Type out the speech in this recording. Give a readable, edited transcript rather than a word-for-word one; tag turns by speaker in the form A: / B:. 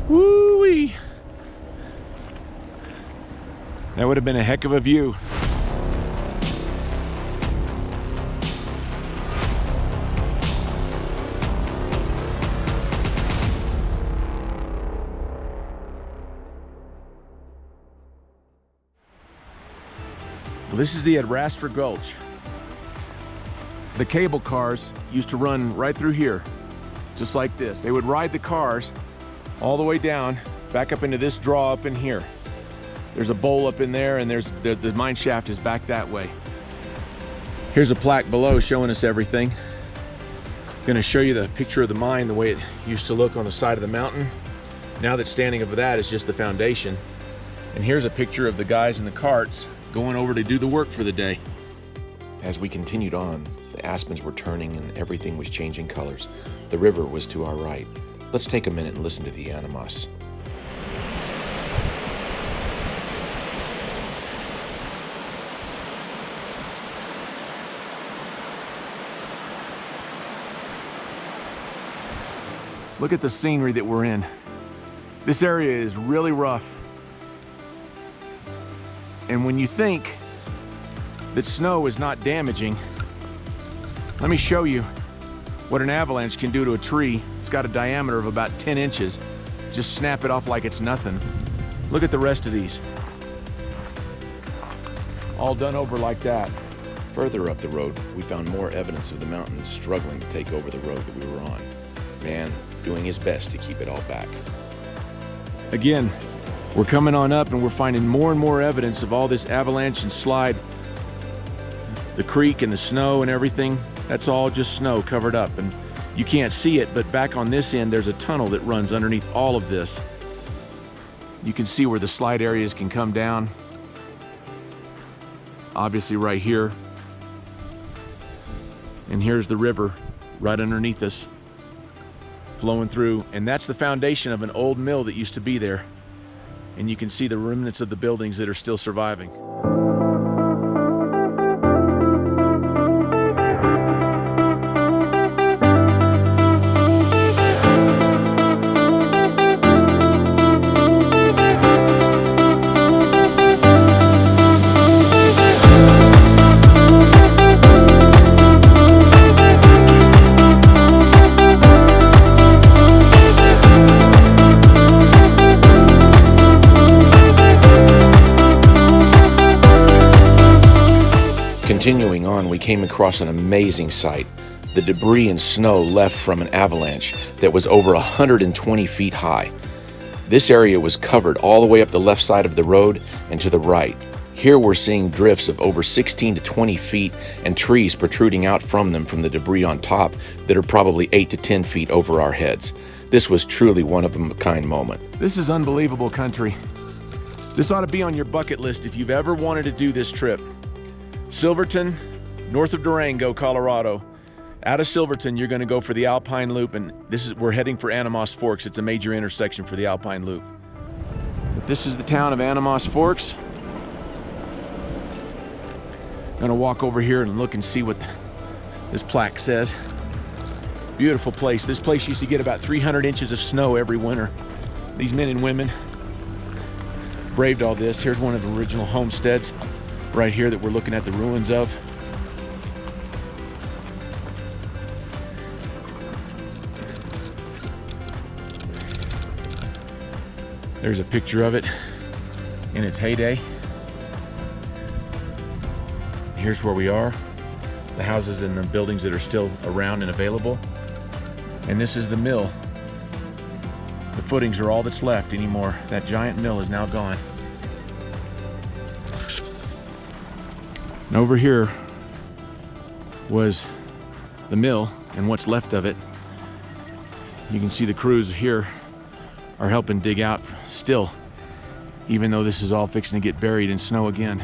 A: Woo-wee! That would have been a heck of a view. Well, this is the Adrastra Gulch. The cable cars used to run right through here, just like this. They would ride the cars all the way down, back up into this draw up in here. There's a bowl up in there, and the mine shaft is back that way. Here's a plaque below showing us everything. Gonna show you the picture of the mine, the way it used to look on the side of the mountain. Now that standing over that is just the foundation. And here's a picture of the guys in the carts going over to do the work for the day.
B: As we continued on, the aspens were turning and everything was changing colors. The river was to our right. Let's take a minute and listen to the Animas.
A: Look at the scenery that we're in. This area is really rough. And when you think that snow is not damaging, let me show you what an avalanche can do to a tree. It's got a diameter of about 10 inches. Just snap it off like it's nothing. Look at the rest of these. All done over like that.
B: Further up the road, we found more evidence of the mountain struggling to take over the road that we were on. Man doing his best to keep it all back.
A: Again, we're coming on up and we're finding more and more evidence of all this avalanche and slide. The creek and the snow and everything, that's all just snow covered up. And you can't see it, but back on this end, there's a tunnel that runs underneath all of this. You can see where the slide areas can come down. Obviously right here. And here's the river right underneath us, flowing through. And that's the foundation of an old mill that used to be there. And you can see the remnants of the buildings that are still surviving.
B: Continuing on, we came across an amazing sight. The debris and snow left from an avalanche that was over 120 feet high. This area was covered all the way up the left side of the road and to the right. Here we're seeing drifts of over 16 to 20 feet and trees protruding out from them from the debris on top that are probably 8 to 10 feet over our heads. This was truly one of a kind moment.
A: This is unbelievable country. This ought to be on your bucket list if you've ever wanted to do this trip. Silverton, north of Durango, Colorado. Out of Silverton, you're going to go for the Alpine Loop, and we're heading for Animas Forks. It's a major intersection for the Alpine Loop. But this is the town of Animas Forks. I'm going to walk over here and look and see what this plaque says. Beautiful place. This place used to get about 300 inches of snow every winter. These men and women braved all this. Here's one of the original homesteads right here that we're looking at the ruins of. There's a picture of it in its heyday. Here's where we are. The houses and the buildings that are still around and available. And this is the mill. The footings are all that's left anymore. That giant mill is now gone. And over here was the mill and what's left of it. You can see the crews here are helping dig out still, even though this is all fixing to get buried in snow again.